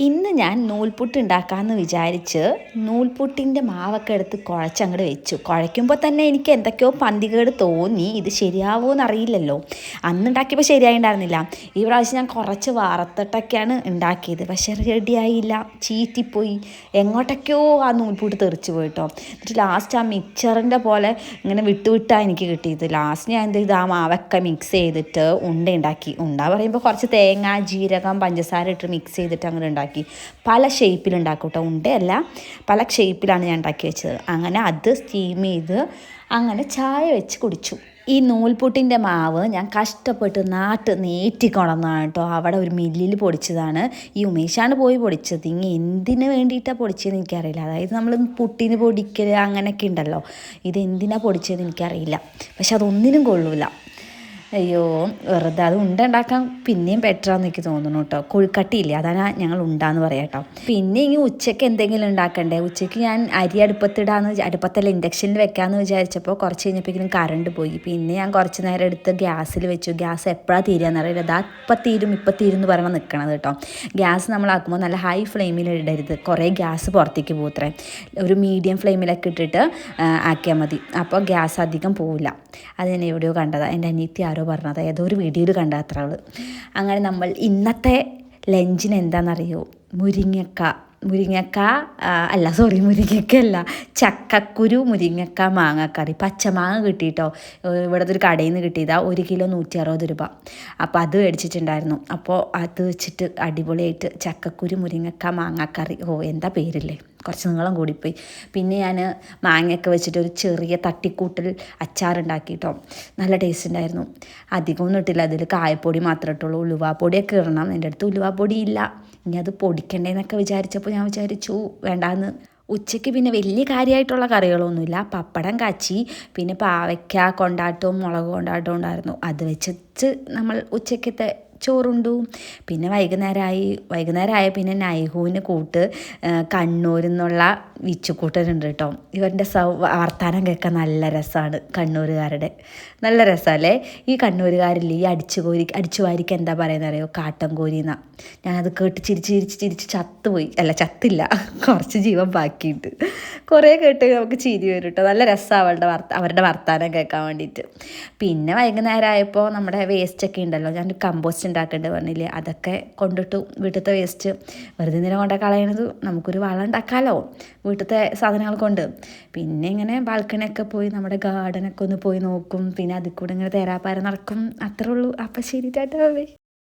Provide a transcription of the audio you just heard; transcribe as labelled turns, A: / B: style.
A: ഇന്ന് ഞാൻ നൂൽപുട്ട് ഉണ്ടാക്കാമെന്ന് വിചാരിച്ച് നൂൽപുട്ടിൻ്റെ മാവൊക്കെ എടുത്ത് കുഴച്ചങ്ങോട്ട് വെച്ചു. കുഴയ്ക്കുമ്പോൾ തന്നെ എനിക്ക് എന്തൊക്കെയോ പന്തികേട് തോന്നി. ഇത് ശരിയാവുമോ എന്നറിയില്ലല്ലോ. അന്നുണ്ടാക്കിയപ്പോൾ ശരിയായിട്ടുണ്ടായിരുന്നില്ല. ഈ പ്രാവശ്യം ഞാൻ കുറച്ച് വറുത്തിട്ടൊക്കെയാണ് ഉണ്ടാക്കിയത്. പക്ഷേ റെഡിയായില്ല, ചീറ്റിപ്പോയി. എങ്ങോട്ടൊക്കെയോ ആ നൂൽപുട്ട് തെറിച്ച് പോയിട്ടോ. എന്നിട്ട് ലാസ്റ്റ് ആ മിക്സറിൻ്റെ പോലെ ഇങ്ങനെ വിട്ടാണ് എനിക്ക് കിട്ടിയത്. ലാസ്റ്റ് ഞാൻ എന്ത് ചെയ്ത് ആ മാവൊക്കെ മിക്സ് ചെയ്തിട്ട് ഉണ്ടാക്കി. പറയുമ്പോൾ കുറച്ച് തേങ്ങ, ജീരകം, പഞ്ചസാര ഇട്ട് മിക്സ് ചെയ്തിട്ട് അങ്ങനെ ഉണ്ടാക്കി. പല ഷേപ്പിലുണ്ടാക്കും കേട്ടോ. ഉണ്ടയല്ല, പല ഷേപ്പിലാണ് ഞാൻ ഉണ്ടാക്കി വെച്ചത്. അങ്ങനെ അത് സ്റ്റീം ചെയ്ത് അങ്ങനെ ചായ വെച്ച് കുടിച്ചു. ഈ നൂൽപുട്ടിൻ്റെ മാവ് ഞാൻ കഷ്ടപ്പെട്ട് നേറ്റിക്കൊണന്നാണ് കേട്ടോ. അവിടെ ഒരു മില്ലിൽ പൊടിച്ചതാണ്. ഈ ഉമേഷാണ് പോയി പൊടിച്ചത്. ഇനി എന്തിനു വേണ്ടിയിട്ടാണ് പൊടിച്ചതെന്ന് എനിക്കറിയില്ല. അതായത് നമ്മൾ പുട്ടിന് പൊടിക്കൽ അങ്ങനെയൊക്കെ ഉണ്ടല്ലോ. ഇത് എന്തിനാണ് പൊടിച്ചതെന്ന് എനിക്കറിയില്ല. പക്ഷെ അതൊന്നിനും കൊള്ളൂല. അയ്യോ, വെറുതെ അത് ഉണ്ടാക്കാൻ പിന്നെയും ബെറ്ററാന്ന് എനിക്ക് തോന്നുന്നു കേട്ടോ. കൊഴുക്കട്ടിയില്ലേ, അതാണ് ഞങ്ങൾ ഉണ്ടാന്ന് പറയാം കേട്ടോ. പിന്നെ ഈ ഉച്ചയ്ക്ക് എന്തെങ്കിലും ഉണ്ടാക്കണ്ടേ. ഉച്ചയ്ക്ക് ഞാൻ അരി അടുപ്പത്തല്ല ഇൻഡക്ഷനിൽ വെക്കാമെന്ന് വിചാരിച്ചപ്പോൾ കുറച്ച് കഴിഞ്ഞപ്പോഴേക്കും കറണ്ട് പോയി. പിന്നെ ഞാൻ കുറച്ച് നേരം എടുത്ത് ഗ്യാസിൽ വെച്ചു. ഗ്യാസ് എപ്പോഴാണ് തീരുകയെന്ന് അറിയില്ല. അതാ ഇപ്പം തീരും എന്ന് പറഞ്ഞാൽ നിൽക്കണത് കേട്ടോ. ഗ്യാസ് നമ്മളാക്കുമ്പോൾ നല്ല ഹൈ ഫ്ലെയിമിൽ ഇടരുത്. കുറേ ഗ്യാസ് പുറത്തേക്ക് പോത്രേ. ഒരു മീഡിയം ഫ്ലെയിമിലൊക്കെ ഇട്ടിട്ട് ആക്കിയാൽ മതി. അപ്പോൾ ഗ്യാസ് അധികം പോവില്ല. അത് ഞാൻ എവിടെയോ കണ്ടതാണ്. എൻ്റെ അനിയത്തി പറഞ്ഞത് ഏതോ ഒരു വീഡിയോയിൽ കണ്ട അത്ര ആൾ. അങ്ങനെ നമ്മൾ ഇന്നത്തെ ലഞ്ചിന് എന്താണെന്നറിയോ? മുരിങ്ങക്ക അല്ല, ചക്കക്കുരു മുരിങ്ങക്ക മാങ്ങക്കറി. പച്ചമാങ്ങ കിട്ടിയിട്ടോ. ഇവിടുത്തെ ഒരു കടയിൽ നിന്ന് കിട്ടിയതാണ്. 1 കിലോ 160 രൂപ. അപ്പോൾ അത് മേടിച്ചിട്ടുണ്ടായിരുന്നു. അപ്പോൾ അത് വെച്ചിട്ട് അടിപൊളിയായിട്ട് ചക്കക്കുരു മുരിങ്ങക്ക മാങ്ങക്കറി. എന്താ പേരില്ലേ, കുറച്ച് നീളം കൂടിപ്പോയി. പിന്നെ ഞാൻ മാങ്ങയൊക്കെ വെച്ചിട്ട് ഒരു ചെറിയ തട്ടിക്കൂട്ടൽ അച്ചാറുണ്ടാക്കിയിട്ടോ. നല്ല ടേസ്റ്റ് ഉണ്ടായിരുന്നു. അധികമൊന്നും ഇട്ടില്ല. അതിൽ കായപ്പൊടി മാത്രമേ ഇട്ടുള്ളൂ. ഉലുവാപ്പൊടിയൊക്കെ ഇടണം. എൻ്റെ അടുത്ത് ഉലുവാപ്പൊടി ഇല്ല. ഇനി അത് പൊടിക്കണ്ടേന്നൊക്കെ വിചാരിച്ചപ്പോൾ ഞാൻ വിചാരിച്ചു വേണ്ടാന്ന്. ഉച്ചയ്ക്ക് പിന്നെ വലിയ കാര്യമായിട്ടുള്ള കറികളൊന്നുമില്ല. പപ്പടം കാച്ചി, പിന്നെ പാവയ്ക്ക കൊണ്ടാട്ടവും മുളക് കൊണ്ടാട്ടവും ഉണ്ടായിരുന്നു. അത് വെച്ചിട്ട് നമ്മൾ ഉച്ചയ്ക്കത്തെ ചോറുണ്ടു. പിന്നെ വൈകുന്നേരമായ പിന്നെ നൈഹൂവിന് കൂട്ട് കണ്ണൂരിൽ നിന്നുള്ള വിച്ചുക്കൂട്ടനുണ്ട് കേട്ടോ. ഇവരുടെ വർത്താനം കേൾക്കാൻ നല്ല രസമാണ്. കണ്ണൂരുകാരുടെ നല്ല രസമല്ലേ. ഈ കണ്ണൂരുകാരില്ലേ, ഈ അടിച്ചുവാരിക്ക് എന്താ പറയുന്നത് അറിയോ? കാട്ടൻ കോരി എന്നാണ്. ഞാനത് കേട്ട് ചിരിച്ച് ചത്തുപോയി. ചത്തില്ല, കുറച്ച് ജീവൻ ബാക്കിയിട്ട്. കുറേ കേട്ട് നമുക്ക് ചിരി വരും കേട്ടോ. നല്ല രസമാണ് അവരുടെ വർത്താനം കേൾക്കാൻ വേണ്ടിയിട്ട്. പിന്നെ വൈകുന്നേരം ആയപ്പോൾ നമ്മുടെ വേസ്റ്റൊക്കെ ഉണ്ടല്ലോ, ഞാൻ കമ്പോസ്റ്റ് ഉണ്ടാക്കേണ്ടത് പറഞ്ഞില്ലേ, അതൊക്കെ കൊണ്ടിട്ടു. വീട്ടിലത്തെ വേസ്റ്റ് വെറുതെ നേരം കൊണ്ടാ കളയണത്. നമുക്കൊരു വളം ഉണ്ടാക്കാമല്ലോ വീട്ടിലത്തെ സാധനങ്ങൾ കൊണ്ട്. പിന്നെ ഇങ്ങനെ ബാൽക്കണിയൊക്കെ പോയി നമ്മുടെ ഗാർഡനൊക്കെ ഒന്ന് പോയി നോക്കും. പിന്നെ അതിൽ കൂടെ ഇങ്ങനെ തേരാപ്പാര നടക്കും. അത്രേ ഉള്ളൂ. അപ്പം ശരി, ടാറ്റാ.